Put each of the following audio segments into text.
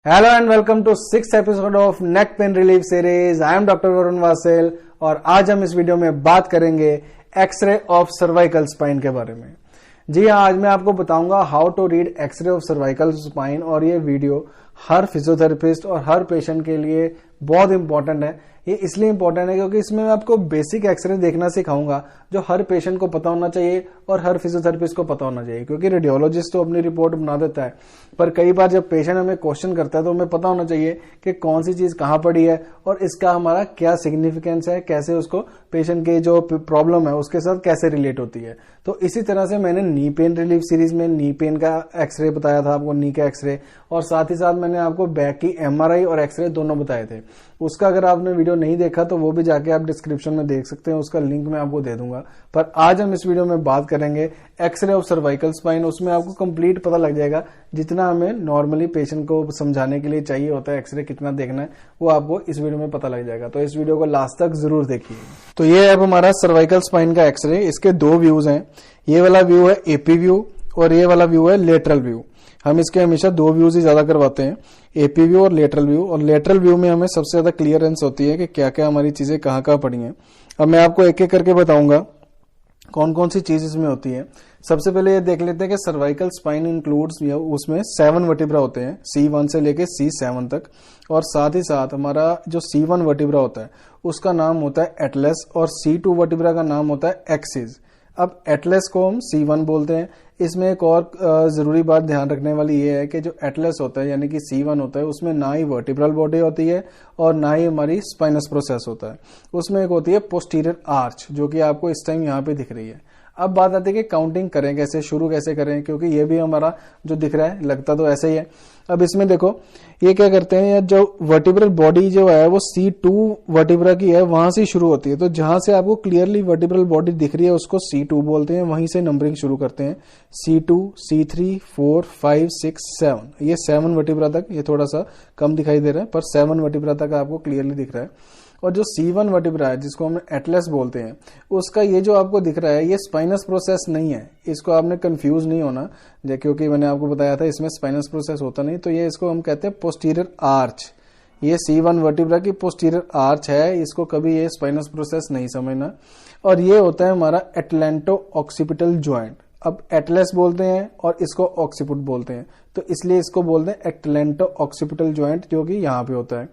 Hello and welcome to 6th episode of neck pain relief series. I am doctor Varun Vasel और आज हम इस video में बात करेंगे एक्सरे ऑफ सर्वाइकल स्पाइन के बारे में। जी हाँ, आज मैं आपको बताऊंगा how to read X ray of cervical spine और ये वीडियो हर फिजियोथेरेपिस्ट और हर पेशेंट के लिए बहुत इंपॉर्टेंट है। ये इसलिए इंपॉर्टेंट है क्योंकि इसमें मैं आपको बेसिक एक्सरे देखना सिखाऊंगा जो हर पेशेंट को पता होना चाहिए और हर फिजियोथेरेपिस्ट को पता होना चाहिए। क्योंकि रेडियोलॉजिस्ट तो अपनी रिपोर्ट बना देता है, पर कई बार जब पेशेंट हमें क्वेश्चन करता है तो हमें पता होना चाहिए कि कौन सी चीज कहाँ पड़ी है और इसका हमारा क्या सिग्निफिकेंस है, कैसे उसको पेशेंट के जो प्रॉब्लम है उसके साथ कैसे रिलेट होती है। तो इसी तरह से मैंने नी पेन रिलीफ सीरीज में नी पेन का एक्सरे बताया था आपको, नी का एक्सरे, और साथ ही साथ मैंने आपको बैक की एमआरआई और एक्सरे दोनों बताए थे। उसका अगर आपने वीडियो नहीं देखा तो वो भी जाके आप डिस्क्रिप्शन में देख सकते हैं, उसका लिंक मैं आपको दे दूंगा। पर आज हम इस वीडियो में बात करेंगे एक्सरे ऑफ सर्वाइकल स्पाइन। उसमें आपको कंप्लीट पता लग जाएगा जितना हमें नॉर्मली पेशेंट को समझाने के लिए चाहिए होता है एक्सरे कितना देखना है, वो आपको इस वीडियो में पता लग जाएगा। तो इस वीडियो को लास्ट तक जरूर देखिए। तो ये अब हमारा सर्वाइकल स्पाइन का एक्सरे, इसके दो व्यूज हैं। ये वाला व्यू है एपी व्यू और ये वाला व्यू है लेटरल व्यू। हम इसके हमेशा दो व्यूज ही ज्यादा करवाते हैं, एपी व्यू और लेटरल व्यू। और लेटरल व्यू में हमें सबसे ज्यादा क्लियरेंस होती है कि क्या क्या हमारी चीजें कहाँ कहाँ पड़ी हैं। अब मैं आपको एक एक करके बताऊंगा कौन कौन सी चीज इसमें होती है। सबसे पहले ये देख लेते हैं कि सर्वाइकल स्पाइन इंक्लूड्स, उसमें 7 वर्टिब्रा होते हैं, C1 से लेके C7 तक। और साथ ही साथ हमारा जो C1 वर्टिब्रा होता है उसका नाम होता है एटलस और C2 वर्टिब्रा का नाम होता है एक्सिस। अब एटलस को हम C1 बोलते हैं। इसमें एक और जरूरी बात ध्यान रखने वाली ये है कि जो एटलस होता है यानी कि C1 होता है उसमें ना ही वर्टिब्रल बॉडी होती है और ना ही हमारी स्पाइनस प्रोसेस होता है। उसमें एक होती है पोस्टीरियर आर्च जो कि आपको इस टाइम यहाँ पे दिख रही है। अब बात आती है कि काउंटिंग करें कैसे, शुरू कैसे करें, क्योंकि ये भी हमारा जो दिख रहा है लगता तो ऐसे ही है। अब इसमें देखो ये क्या करते हैं, जो वर्टिब्रल बॉडी जो है वो C2 वर्टिब्रा की है, वहां से शुरू होती है। तो जहां से आपको क्लियरली वर्टिब्रल बॉडी दिख रही है उसको C2 बोलते हैं, वहीं से नंबरिंग शुरू करते हैं। C2, C3, 4, 5, 6, 7, ये 7 वर्टिब्रा तक, ये थोड़ा सा कम दिखाई दे रहा है पर 7 वर्टिब्रा तक आपको क्लियरली दिख रहा है। और जो C1 वर्टिब्रा है जिसको हम एटलस बोलते हैं, उसका ये जो आपको दिख रहा है ये स्पाइनस प्रोसेस नहीं है। इसको आपने कंफ्यूज नहीं होना, क्योंकि मैंने आपको बताया था इसमें स्पाइनस प्रोसेस होता नहीं। तो ये इसको हम कहते हैं पोस्टीरियर आर्च। ये C1 वर्टिब्रा की पोस्टीरियर आर्च है, इसको कभी ये स्पाइनस प्रोसेस नहीं समझना। और ये होता है हमारा एटलेंटो ऑक्सीपिटल ज्वाइंट। अब एटलस बोलते हैं और इसको ऑक्सीपिट बोलते हैं, तो इसलिए इसको बोलते हैं एटलेंटो ऑक्सीपिटल ज्वाइंट जो कि यहाँ पे होता है।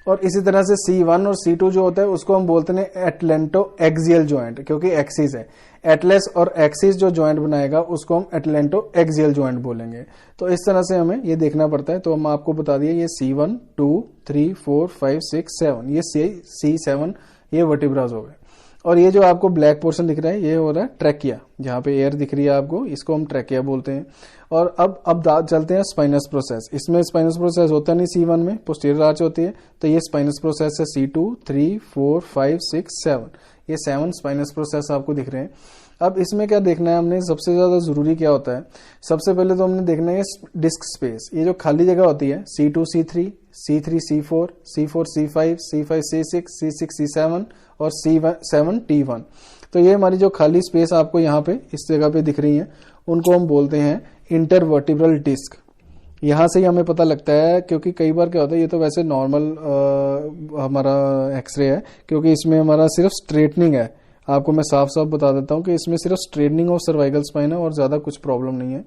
और इसी तरह से C1 और C2 जो होता है उसको हम बोलते हैं एटलेंटो एक्सियल ज्वाइंट, क्योंकि एक्सिस है। एटलस और एक्सिस जो ज्वाइंट बनाएगा उसको हम एटलेंटो एक्सियल ज्वाइंट बोलेंगे। तो इस तरह से हमें ये देखना पड़ता है। तो हम आपको बता दिए ये C1, 2, 3, 4, 5, 6, 7, ये C7 ये वर्टिब्रास हो गए। और ये जो आपको ब्लैक पोर्शन दिख रहा है ये हो रहा है ट्रैकिया, जहाँ पे एयर दिख रही है आपको, इसको हम ट्रैकिया बोलते हैं। और अब चलते हैं स्पाइनस प्रोसेस। इसमें स्पाइनस प्रोसेस होता नहीं C1 में, पोस्टीरियर आर्च होती है। तो ये स्पाइनस प्रोसेस है C2, 3, 4, 5, 6, 7, ये 7 स्पाइनस प्रोसेस आपको दिख रहे हैं। अब इसमें क्या देखना है हमने, सबसे ज्यादा जरूरी क्या होता है, सबसे पहले तो हमने देखना है डिस्क स्पेस। ये जो खाली जगह होती है C2, C3, C3, C4, C4, C5, C5, C6, C6, C7 और C7, T1। तो ये हमारी जो खाली स्पेस आपको यहाँ पे इस जगह पे दिख रही है उनको हम बोलते हैं इंटरवर्टिब्रल डिस्क। यहाँ से ही हमें पता लगता है, क्योंकि कई बार क्या होता है, ये तो वैसे नॉर्मल हमारा एक्सरे है क्योंकि इसमें हमारा सिर्फ स्ट्रेटनिंग है। आपको मैं साफ साफ बता देता हूँ कि इसमें सिर्फ स्ट्रेटनिंग ऑफ सर्वाइकल स्पाइन है और ज्यादा कुछ प्रॉब्लम नहीं है।